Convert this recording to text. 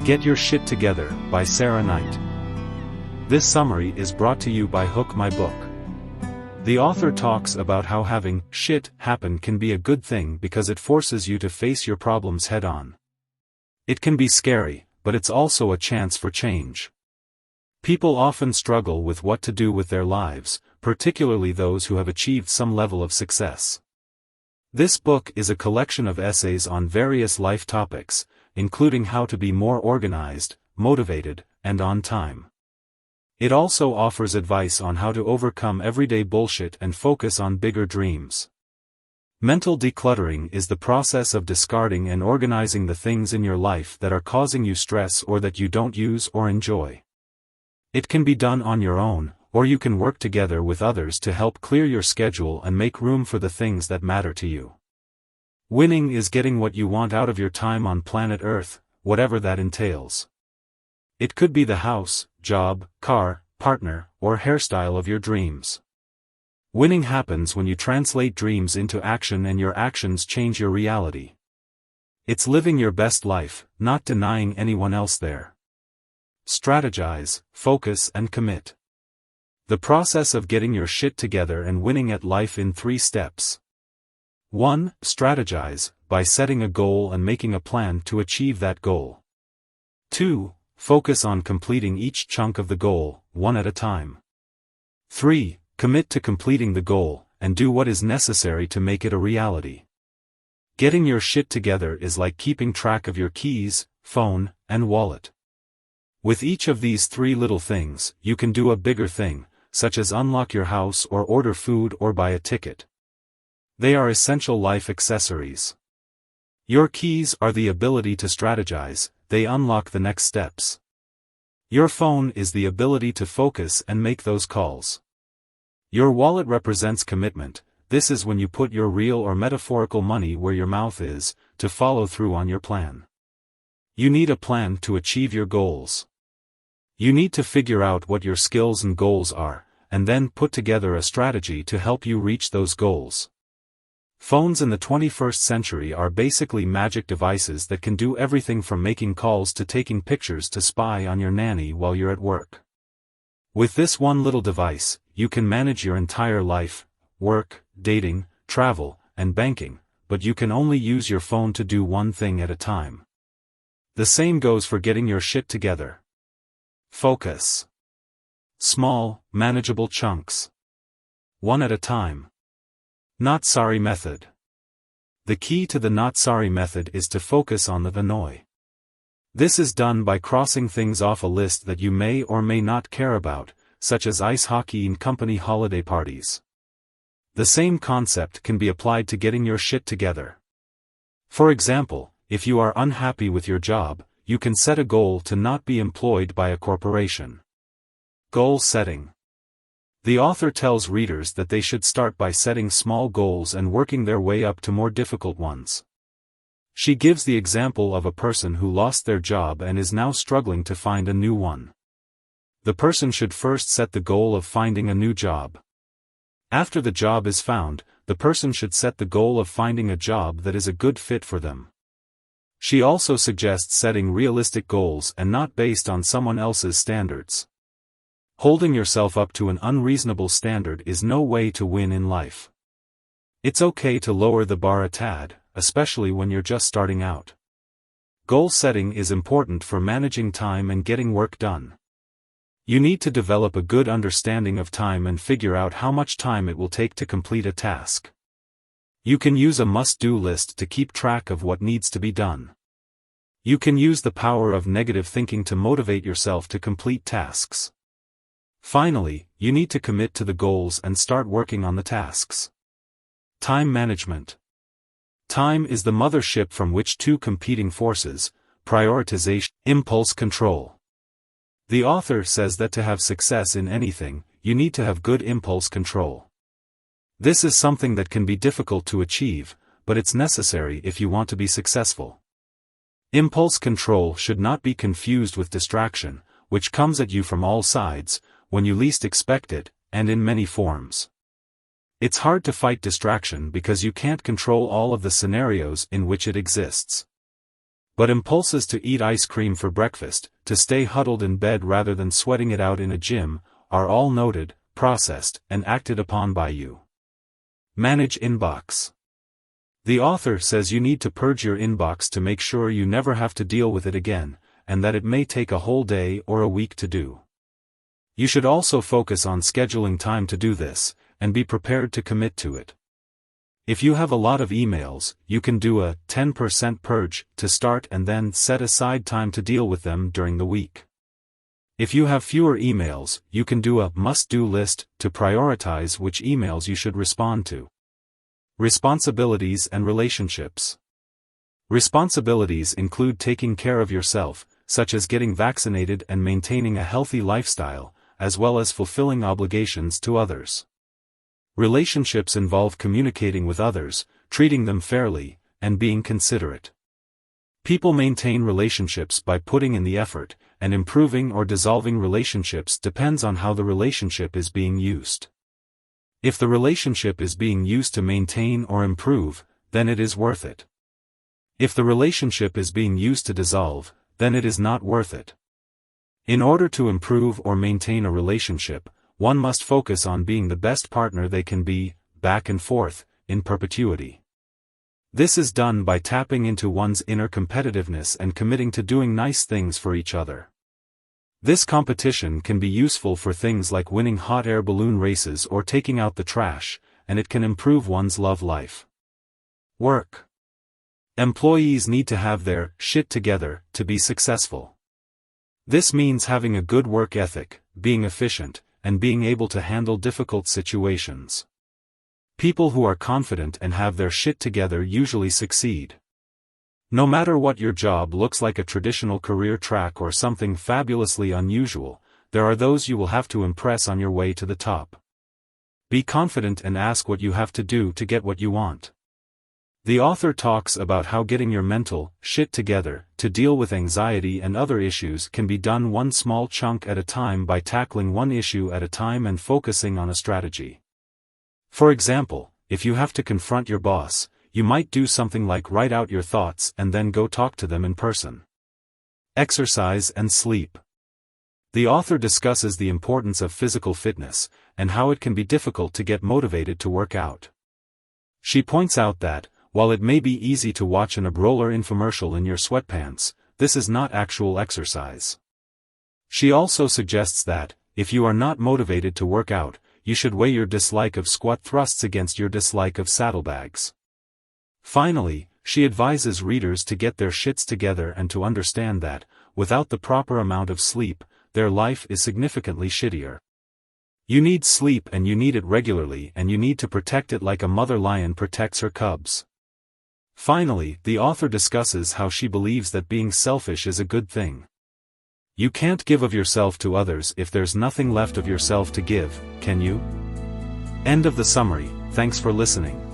Get Your Shit Together, by Sarah Knight. This summary is brought to you by Hook My Book. The author talks about how having shit happen can be a good thing because it forces you to face your problems head-on. It can be scary, but it's also a chance for change. People often struggle with what to do with their lives, particularly those who have achieved some level of success. This book is a collection of essays on various life topics, including how to be more organized, motivated, and on time. It also offers advice on how to overcome everyday bullshit and focus on bigger dreams. Mental decluttering is the process of discarding and organizing the things in your life that are causing you stress or that you don't use or enjoy. It can be done on your own, or you can work together with others to help clear your schedule and make room for the things that matter to you. Winning is getting what you want out of your time on planet Earth, whatever that entails. It could be the house, job, car, partner, or hairstyle of your dreams. Winning happens when you translate dreams into action and your actions change your reality. It's living your best life, not denying anyone else there. Strategize, focus and commit. The process of getting your shit together and winning at life in 3 steps. 1. Strategize, by setting a goal and making a plan to achieve that goal. 2. Focus on completing each chunk of the goal, one at a time. 3. Commit to completing the goal, and do what is necessary to make it a reality. Getting your shit together is like keeping track of your keys, phone, and wallet. With each of these 3 little things, you can do a bigger thing, such as unlock your house or order food or buy a ticket. They are essential life accessories. Your keys are the ability to strategize, they unlock the next steps. Your phone is the ability to focus and make those calls. Your wallet represents commitment, this is when you put your real or metaphorical money where your mouth is, to follow through on your plan. You need a plan to achieve your goals. You need to figure out what your skills and goals are, and then put together a strategy to help you reach those goals. Phones in the 21st century are basically magic devices that can do everything from making calls to taking pictures to spy on your nanny while you're at work. With this one little device, you can manage your entire life, work, dating, travel, and banking, but you can only use your phone to do one thing at a time. The same goes for getting your shit together. Focus. Small, manageable chunks. One at a time. Not sorry method. The key to the not sorry method is to focus on the annoy. This is done by crossing things off a list that you may or may not care about, such as ice hockey and company holiday parties. The same concept can be applied to getting your shit together. For example, if you are unhappy with your job, you can set a goal to not be employed by a corporation. Goal setting. The author tells readers that they should start by setting small goals and working their way up to more difficult ones. She gives the example of a person who lost their job and is now struggling to find a new one. The person should first set the goal of finding a new job. After the job is found, the person should set the goal of finding a job that is a good fit for them. She also suggests setting realistic goals and not based on someone else's standards. Holding yourself up to an unreasonable standard is no way to win in life. It's okay to lower the bar a tad, especially when you're just starting out. Goal setting is important for managing time and getting work done. You need to develop a good understanding of time and figure out how much time it will take to complete a task. You can use a must-do list to keep track of what needs to be done. You can use the power of negative thinking to motivate yourself to complete tasks. Finally, you need to commit to the goals and start working on the tasks. Time management. Time is the mothership from which 2 competing forces, prioritization, impulse control. The author says that to have success in anything, you need to have good impulse control. This is something that can be difficult to achieve, but it's necessary if you want to be successful. Impulse control should not be confused with distraction, which comes at you from all sides, when you least expect it, and in many forms. It's hard to fight distraction because you can't control all of the scenarios in which it exists. But impulses to eat ice cream for breakfast, to stay huddled in bed rather than sweating it out in a gym, are all noted, processed, and acted upon by you. Manage inbox. The author says you need to purge your inbox to make sure you never have to deal with it again, and that it may take a whole day or a week to do. You should also focus on scheduling time to do this, and be prepared to commit to it. If you have a lot of emails, you can do a 10% purge to start and then set aside time to deal with them during the week. If you have fewer emails, you can do a must-do list to prioritize which emails you should respond to. Responsibilities and relationships. Responsibilities include taking care of yourself, such as getting vaccinated and maintaining a healthy lifestyle, as well as fulfilling obligations to others. Relationships involve communicating with others, treating them fairly, and being considerate. People maintain relationships by putting in the effort, and improving or dissolving relationships depends on how the relationship is being used. If the relationship is being used to maintain or improve, then it is worth it. If the relationship is being used to dissolve, then it is not worth it. In order to improve or maintain a relationship, one must focus on being the best partner they can be, back and forth, in perpetuity. This is done by tapping into one's inner competitiveness and committing to doing nice things for each other. This competition can be useful for things like winning hot air balloon races or taking out the trash, and it can improve one's love life. Work. Employees need to have their shit together to be successful. This means having a good work ethic, being efficient, and being able to handle difficult situations. People who are confident and have their shit together usually succeed. No matter what your job looks like, a traditional career track or something fabulously unusual, there are those you will have to impress on your way to the top. Be confident and ask what you have to do to get what you want. The author talks about how getting your mental shit together to deal with anxiety and other issues can be done one small chunk at a time by tackling one issue at a time and focusing on a strategy. For example, if you have to confront your boss, you might do something like write out your thoughts and then go talk to them in person. Exercise and sleep. The author discusses the importance of physical fitness, and how it can be difficult to get motivated to work out. She points out that, while it may be easy to watch an ab roller infomercial in your sweatpants, this is not actual exercise. She also suggests that, if you are not motivated to work out, you should weigh your dislike of squat thrusts against your dislike of saddlebags. Finally, she advises readers to get their shits together and to understand that, without the proper amount of sleep, their life is significantly shittier. You need sleep, and you need it regularly, and you need to protect it like a mother lion protects her cubs. Finally, the author discusses how she believes that being selfish is a good thing. You can't give of yourself to others if there's nothing left of yourself to give, can you? End of the summary. Thanks for listening.